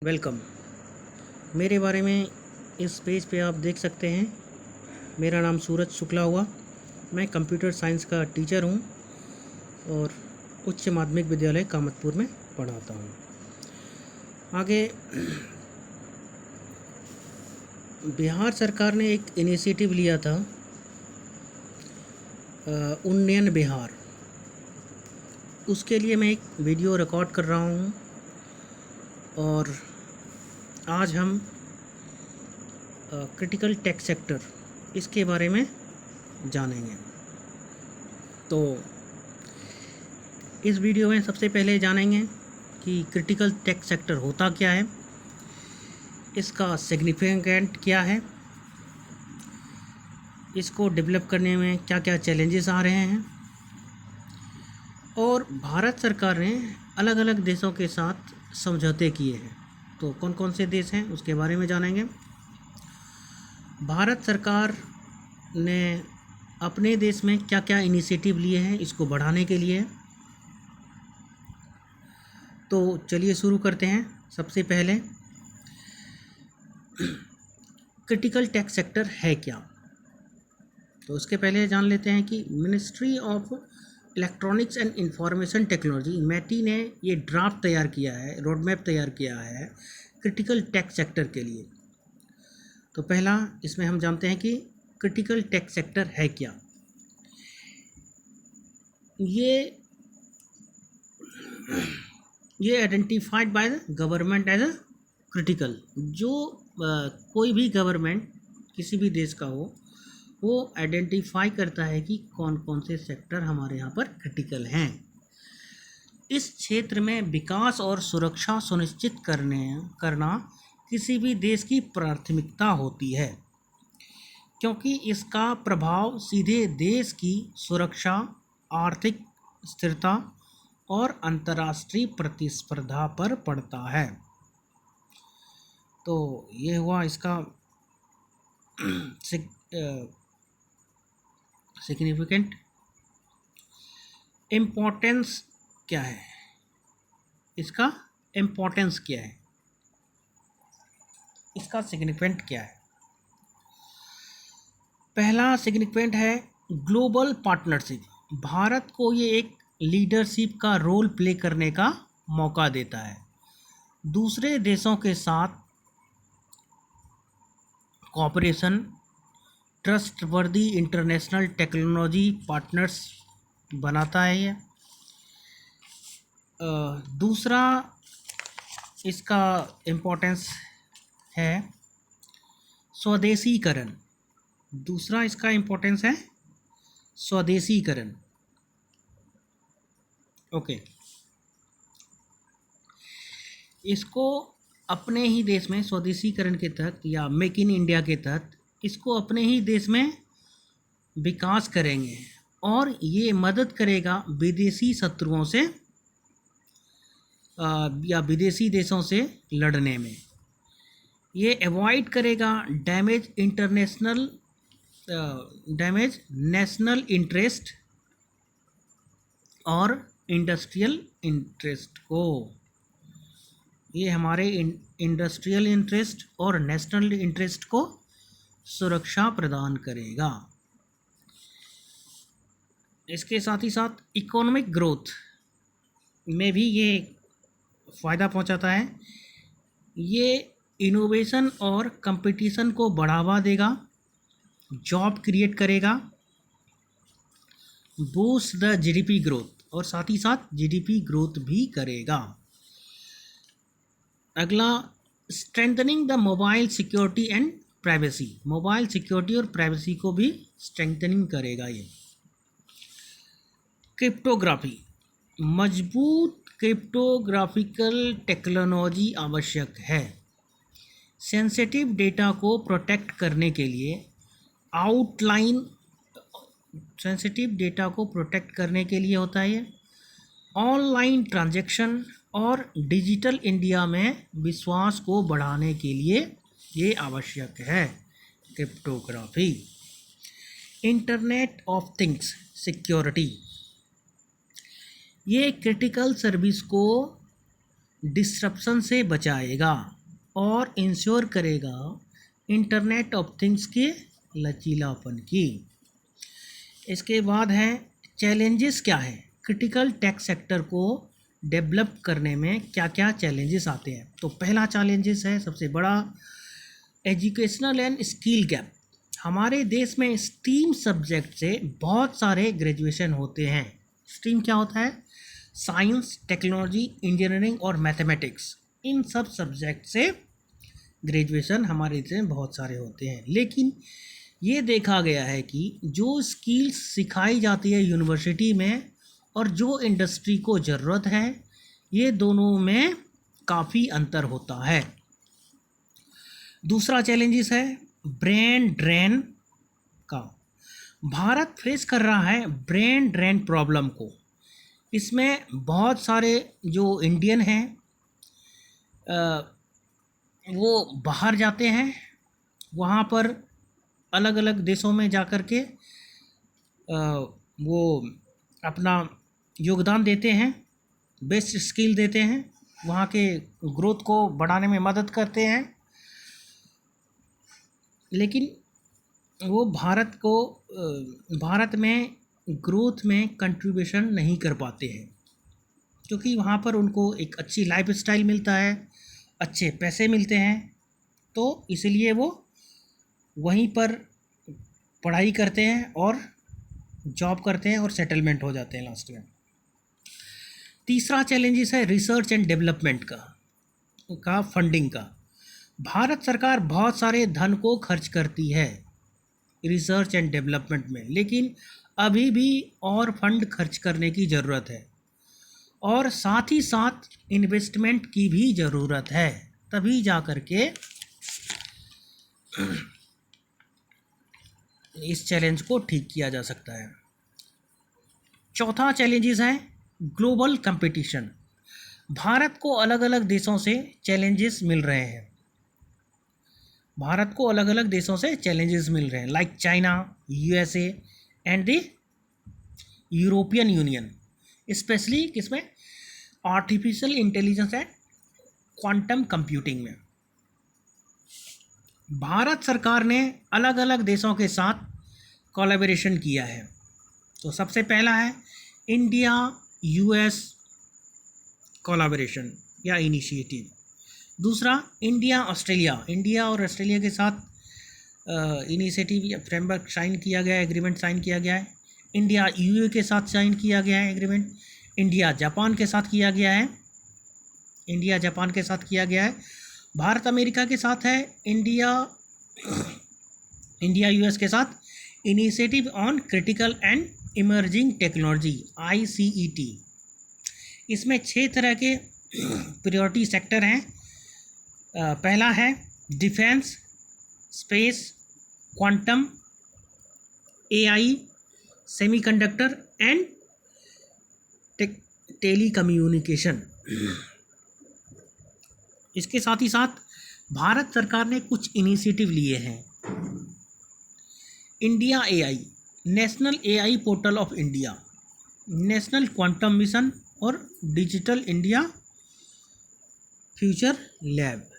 Welcome. मेरे बारे में इस पेज पे आप देख सकते हैं। मेरा नाम सूरज शुक्ला हुआ। मैं कंप्यूटर साइंस का टीचर हूँ और उच्च माध्यमिक विद्यालय कामतपुर में पढ़ाता हूँ। आगे बिहार सरकार ने एक इनिशिएटिव लिया था, उन्नयन बिहार। उसके लिए मैं एक वीडियो रिकॉर्ड कर रहा हूँ और आज हम क्रिटिकल टेक सेक्टर इसके बारे में जानेंगे। तो इस वीडियो में सबसे पहले जानेंगे कि क्रिटिकल टेक सेक्टर होता क्या है, इसका सिग्निफिकेंट क्या है, इसको डेवलप करने में क्या क्या चैलेंजेस आ रहे हैं और भारत सरकार ने अलग अलग देशों के साथ समझौते किए हैं। तो कौन कौन से देश हैं उसके बारे में जानेंगे। भारत सरकार ने अपने देश में क्या क्या इनिशिएटिव लिए हैं इसको बढ़ाने के लिए। तो चलिए शुरू करते हैं। सबसे पहले क्रिटिकल टेक सेक्टर है क्या, तो उसके पहले जान लेते हैं कि ministry of electronics and information technology MeitY ने ये ड्राफ्ट तैयार किया है, रोड मैप तैयार किया है क्रिटिकल टेक सेक्टर के लिए। तो पहला इसमें हम जानते हैं कि क्रिटिकल टेक सेक्टर है क्या। ये identified by the government as a critical. जो कोई भी गवर्नमेंट किसी भी देश का हो, वो आइडेंटिफाई करता है कि कौन कौन से सेक्टर हमारे यहाँ पर क्रिटिकल हैं। इस क्षेत्र में विकास और सुरक्षा सुनिश्चित करना किसी भी देश की प्राथमिकता होती है, क्योंकि इसका प्रभाव सीधे देश की सुरक्षा, आर्थिक स्थिरता और अंतर्राष्ट्रीय प्रतिस्पर्धा पर पड़ता है। तो ये हुआ इसका सिग्निफिकेंट। इम्पोर्टेंस क्या है, इसका इम्पोर्टेंस क्या है, इसका सिग्निफिकेंट क्या है। पहला सिग्निफिकेंट है ग्लोबल पार्टनरशिप। भारत को ये एक लीडरशिप का रोल प्ले करने का मौका देता है। दूसरे देशों के साथ cooperation, trustworthy international technology partners बनाता है ये। दूसरा इसका इम्पोर्टेंस है स्वदेशीकरण। दूसरा इसका इम्पोर्टेंस है स्वदेशीकरण। ओके, इसको अपने ही देश में स्वदेशीकरण के तहत या मेक इन इंडिया के तहत इसको अपने ही देश में विकास करेंगे और ये मदद करेगा विदेशी शत्रुओं से या विदेशी देशों से लड़ने में। ये अवॉइड करेगा डैमेज नेशनल इंटरेस्ट और इंडस्ट्रियल इंटरेस्ट को। ये हमारे इंडस्ट्रियल इंटरेस्ट और नेशनल इंटरेस्ट को सुरक्षा प्रदान करेगा। इसके साथ ही साथ इकोनॉमिक ग्रोथ में भी ये फ़ायदा पहुंचाता है। ये इनोवेशन और कंपटीशन को बढ़ावा देगा, जॉब क्रिएट करेगा, बूस्ट द जीडीपी ग्रोथ, और साथ ही साथ जीडीपी ग्रोथ भी करेगा। अगला, strengthening the mobile security and privacy. Mobile security और प्राइवेसी को भी स्ट्रेंथनिंग करेगा ये। क्रिप्टोग्राफी, मजबूत क्रिप्टोग्राफिकल टेक्नोलॉजी आवश्यक है। सेंसिटिव डेटा को प्रोटेक्ट करने के लिए होता है ये। ऑनलाइन ट्रांजैक्शन और डिजिटल इंडिया में विश्वास को बढ़ाने के लिए ये आवश्यक है cryptography. Internet of things security, ये क्रिटिकल सर्विस को डिस्ट्रप्शन से बचाएगा और इंश्योर करेगा इंटरनेट ऑफ थिंग्स के लचीलापन की। इसके बाद है चैलेंजेस क्या है, क्रिटिकल टेक सेक्टर को डेवलप करने में क्या क्या चैलेंजेस आते हैं। तो पहला चैलेंजेस है सबसे बड़ा, एजुकेशनल एंड स्किल गैप। हमारे देश में स्ट्रीम सब्जेक्ट से बहुत सारे ग्रेजुएशन होते हैं। स्ट्रीम क्या होता है, साइंस, टेक्नोलॉजी, इंजीनियरिंग और मैथमेटिक्स, इन सब सब्जेक्ट से ग्रेजुएशन हमारे देश में बहुत सारे होते हैं। लेकिन ये देखा गया है कि जो स्किल्स सिखाई जाती है यूनिवर्सिटी में और जो इंडस्ट्री को ज़रूरत है, ये दोनों में काफ़ी अंतर होता है। दूसरा चैलेंजेस है ब्रेन ड्रेन का। भारत फेस कर रहा है ब्रेन ड्रेन प्रॉब्लम को। इसमें बहुत सारे जो इंडियन हैं वो बाहर जाते हैं, वहाँ पर अलग अलग देशों में जा कर के वो अपना योगदान देते हैं, बेस्ट स्किल देते हैं, वहाँ के ग्रोथ को बढ़ाने में मदद करते हैं। लेकिन वो भारत में ग्रोथ में कंट्रीब्यूशन नहीं कर पाते हैं, क्योंकि वहाँ पर उनको एक अच्छी लाइफस्टाइल मिलता है, अच्छे पैसे मिलते हैं, तो इसलिए वो वहीं पर पढ़ाई करते हैं और जॉब करते हैं और सेटलमेंट हो जाते हैं लास्ट में। तीसरा चैलेंजेस है रिसर्च एंड डेवलपमेंट का फंडिंग का। भारत सरकार बहुत सारे धन को खर्च करती है रिसर्च एंड डेवलपमेंट में, लेकिन अभी भी और फंड खर्च करने की ज़रूरत है और साथ ही साथ इन्वेस्टमेंट की भी ज़रूरत है, तभी जा कर के इस चैलेंज को ठीक किया जा सकता है। चौथा चैलेंजेस है ग्लोबल कंपटीशन। भारत को अलग अलग देशों से चैलेंजेस मिल रहे हैं, भारत को अलग अलग देशों से चैलेंजेस मिल रहे हैं, like China, USA and the European Union, specially किसमें, artificial intelligence and quantum computing में। भारत सरकार ने अलग अलग देशों के साथ कोलैबोरेशन किया है। तो सबसे पहला है इंडिया यूएस कोलैबोरेशन या इनिशिएटिव। दूसरा इंडिया और ऑस्ट्रेलिया के साथ इनिशिएटिव या फ्रेमवर्क साइन किया गया है, एग्रीमेंट साइन किया गया है। इंडिया यूए के साथ साइन किया गया है एग्रीमेंट। इंडिया जापान के साथ किया गया है। भारत अमेरिका के साथ है। इंडिया यूएस के साथ initiative on critical and emerging technology ICET। इसमें 6 तरह के प्रायोरिटी सेक्टर हैं। पहला है defence, space, quantum, AI, semiconductor and telecommunication. इसके साथ ही साथ भारत सरकार ने कुछ इनिशिएटिव लिए हैं। India AI, national AI portal of India, national quantum mission और डिजिटल इंडिया फ्यूचर लैब।